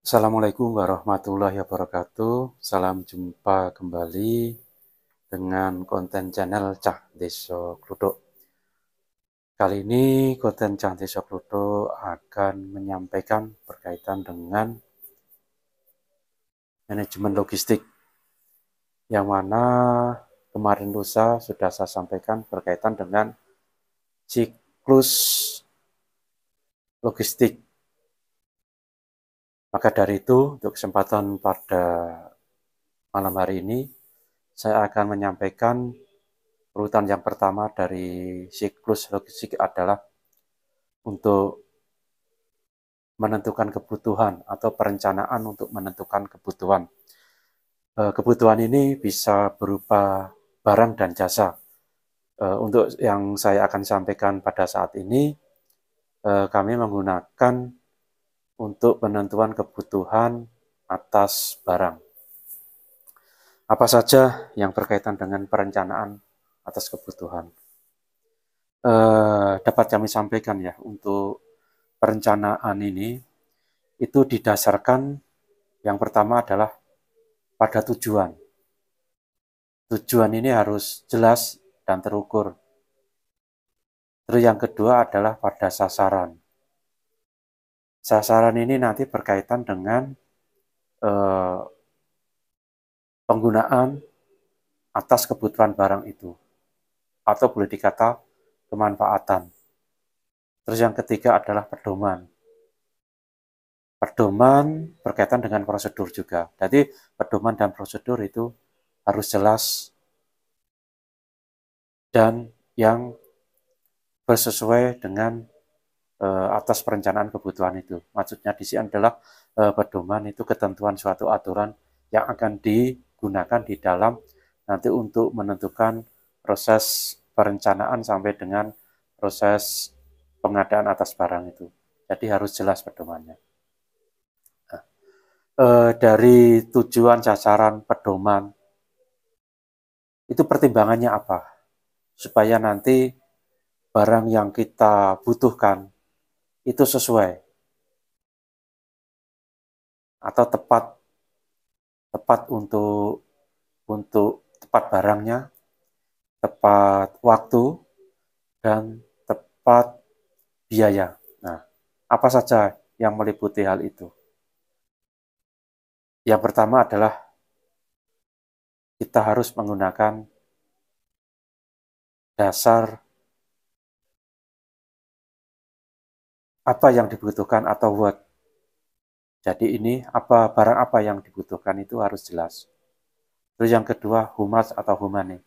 Assalamualaikum warahmatullahi wabarakatuh. Salam jumpa kembali dengan konten channel Cah Deso Kluduk. Kali ini konten Cah Deso Kluduk akan menyampaikan berkaitan dengan manajemen logistik, yang mana kemarin lusa sudah saya sampaikan berkaitan dengan siklus logistik. Maka dari itu, untuk kesempatan pada malam hari ini, saya akan menyampaikan urutan yang pertama dari siklus logistik adalah untuk menentukan kebutuhan atau perencanaan untuk menentukan kebutuhan. Kebutuhan ini bisa berupa barang dan jasa. Untuk yang saya akan sampaikan pada saat ini, kami menggunakan untuk penentuan kebutuhan atas barang. Apa saja yang berkaitan dengan perencanaan atas kebutuhan? Dapat kami sampaikan ya, untuk perencanaan ini itu didasarkan yang pertama adalah pada tujuan. Tujuan ini harus jelas dan terukur. Terus yang kedua adalah pada sasaran. Sasaran ini nanti berkaitan dengan penggunaan atas kebutuhan barang itu, atau boleh dikata kemanfaatan. Terus yang ketiga adalah pedoman. Pedoman berkaitan dengan prosedur juga. Jadi pedoman dan prosedur itu harus jelas dan yang bersesuai dengan atas perencanaan kebutuhan itu. Maksudnya di sini adalah pedoman itu ketentuan suatu aturan yang akan digunakan di dalam nanti untuk menentukan proses perencanaan sampai dengan proses pengadaan atas barang itu. Jadi harus jelas pedomannya. Dari tujuan, sasaran, pedoman, itu pertimbangannya apa? Supaya nanti barang yang kita butuhkan itu sesuai atau tepat untuk tepat barangnya, tepat waktu, dan tepat biaya. Nah, apa saja yang meliputi hal itu? Yang pertama adalah kita harus menggunakan dasar apa yang dibutuhkan atau what. Jadi ini barang apa yang dibutuhkan itu harus jelas. Terus yang kedua, humas atau humane.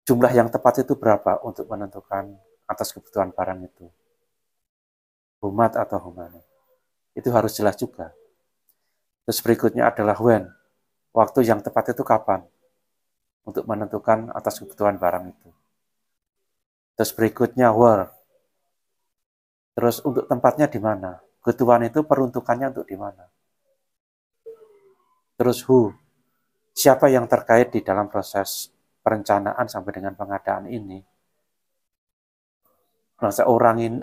Jumlah yang tepat itu berapa untuk menentukan atas kebutuhan barang itu? Humat atau humane. Itu harus jelas juga. Terus berikutnya adalah when. Waktu yang tepat itu kapan? Untuk menentukan atas kebutuhan barang itu. Terus berikutnya where. Terus untuk tempatnya di mana? Kebutuhan itu peruntukannya untuk di mana? Terus who. Siapa yang terkait di dalam proses perencanaan sampai dengan pengadaan ini? Masa orang ini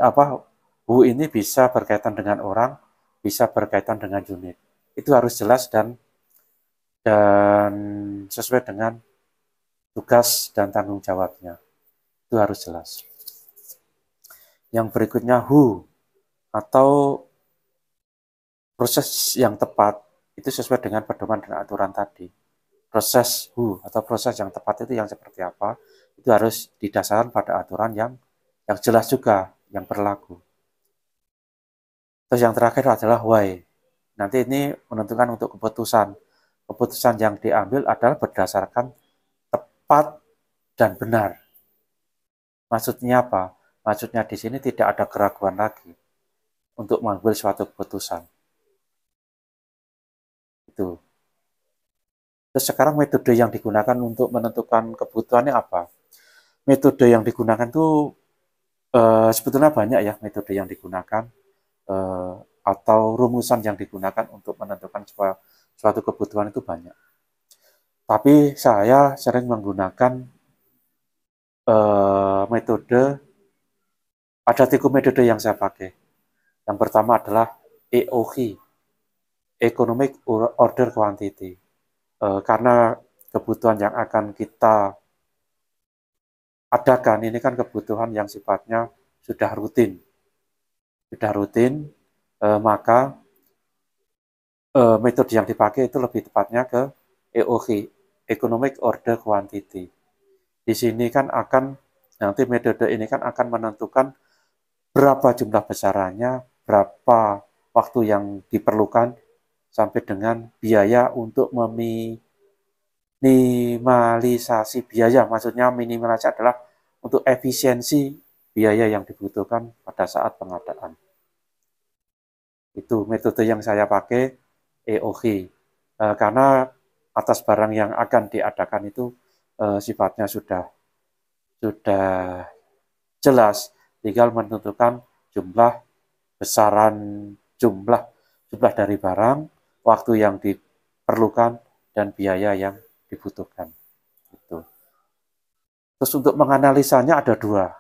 who ini bisa berkaitan dengan orang, bisa berkaitan dengan unit. Itu harus jelas dan sesuai dengan tugas dan tanggung jawabnya. Itu harus jelas. Yang berikutnya who atau proses yang tepat itu sesuai dengan pedoman dan aturan tadi. Proses who atau proses yang tepat itu yang seperti apa? Itu harus didasarkan pada aturan yang jelas juga, yang berlaku. Terus yang terakhir adalah why. Nanti ini menentukan untuk keputusan. Keputusan yang diambil adalah berdasarkan tepat dan benar. Maksudnya apa? Maksudnya di sini tidak ada keraguan lagi untuk mengambil suatu keputusan. Itu. Terus sekarang metode yang digunakan untuk menentukan kebutuhannya apa? Metode yang digunakan itu sebetulnya banyak ya metode yang digunakan atau rumusan yang digunakan untuk menentukan suatu kebutuhan itu banyak. Tapi saya sering menggunakan metode, ada 3 metode yang saya pakai. Yang pertama adalah EOQ, Economic Order Quantity. Karena kebutuhan yang akan kita adakan ini kan kebutuhan yang sifatnya sudah rutin. Maka metode yang dipakai itu lebih tepatnya ke EOQ, Economic Order Quantity. Di sini kan nanti metode ini kan akan menentukan berapa jumlah besarannya, berapa waktu yang diperlukan, sampai dengan biaya untuk minimalisasi biaya. Maksudnya minimalisasi adalah untuk efisiensi biaya yang dibutuhkan pada saat pengadaan. Itu metode yang saya pakai, EOQ. Karena atas barang yang akan diadakan itu sifatnya sudah jelas, tinggal menentukan jumlah besaran jumlah dari barang, waktu yang diperlukan, dan biaya yang dibutuhkan. Gitu. Terus untuk menganalisanya ada dua,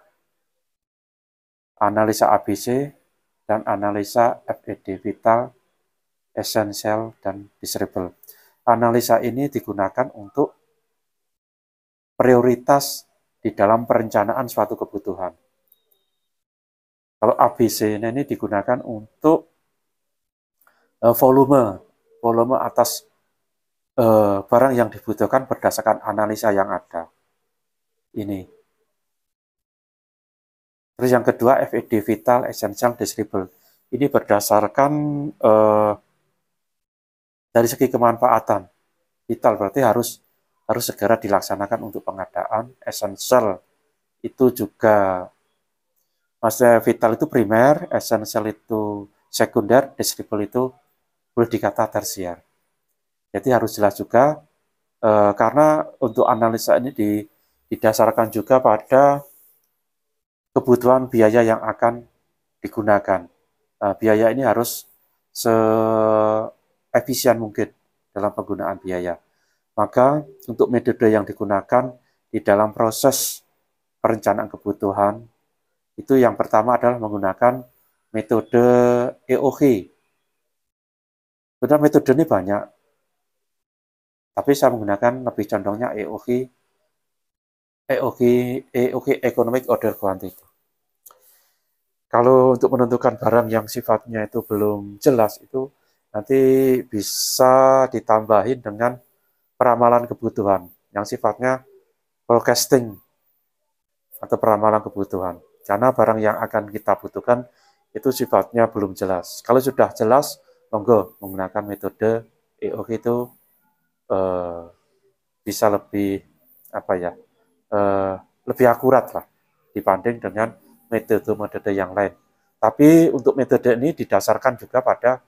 analisa ABC dan analisa FED, vital, essential, dan desirable. Analisa ini digunakan untuk prioritas di dalam perencanaan suatu kebutuhan. Kalau ABC ini digunakan untuk volume atas barang yang dibutuhkan berdasarkan analisa yang ada. Ini. Terus yang kedua FED, vital, essential, desirable. Ini berdasarkan dari segi kemanfaatan. Vital berarti harus segera dilaksanakan untuk pengadaan. Essential itu juga, maksudnya vital itu primer, essential itu sekunder, desirable itu boleh dikata tersier. Jadi harus jelas juga, karena untuk analisa ini didasarkan juga pada kebutuhan biaya yang akan digunakan. Biaya ini harus seefisien mungkin dalam penggunaan biaya. Maka untuk metode yang digunakan di dalam proses perencanaan kebutuhan, itu yang pertama adalah menggunakan metode EOQ. Benar, metode ini banyak, tapi saya menggunakan lebih condongnya EOQ, Economic Order Quantity. Kalau untuk menentukan barang yang sifatnya itu belum jelas, itu nanti bisa ditambahin dengan peramalan kebutuhan yang sifatnya forecasting atau peramalan kebutuhan. Karena barang yang akan kita butuhkan itu sifatnya belum jelas. Kalau sudah jelas, monggo menggunakan metode EOQ itu bisa lebih lebih akurat lah dibanding dengan metode-metode yang lain. Tapi untuk metode ini didasarkan juga pada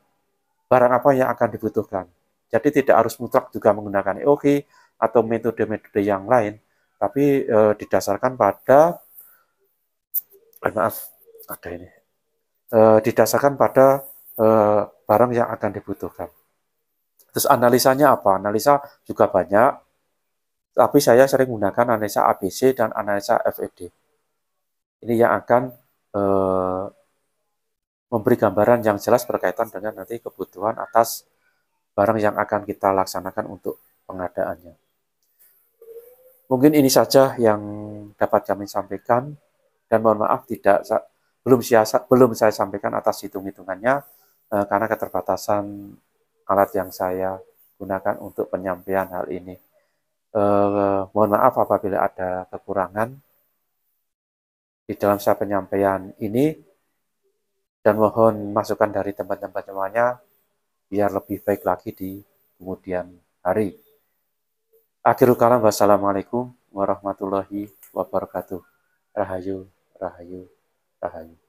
barang apa yang akan dibutuhkan. Jadi tidak harus mutlak juga menggunakan EOQ atau metode-metode yang lain, tapi didasarkan pada didasarkan pada barang yang akan dibutuhkan. Terus analisanya apa? Analisa juga banyak, tapi saya sering menggunakan analisa ABC dan analisa FED. Ini yang akan memberi gambaran yang jelas berkaitan dengan nanti kebutuhan atas barang yang akan kita laksanakan untuk pengadaannya. Mungkin ini saja yang dapat kami sampaikan, dan mohon maaf belum saya sampaikan atas hitung-hitungannya karena keterbatasan alat yang saya gunakan untuk penyampaian hal ini. Mohon maaf apabila ada kekurangan di dalam saya penyampaian ini, dan mohon masukan dari teman-teman semuanya biar lebih baik lagi di kemudian hari. Akhirul kalam, wassalamualaikum warahmatullahi wabarakatuh. Rahayu, rahayu, rahayu.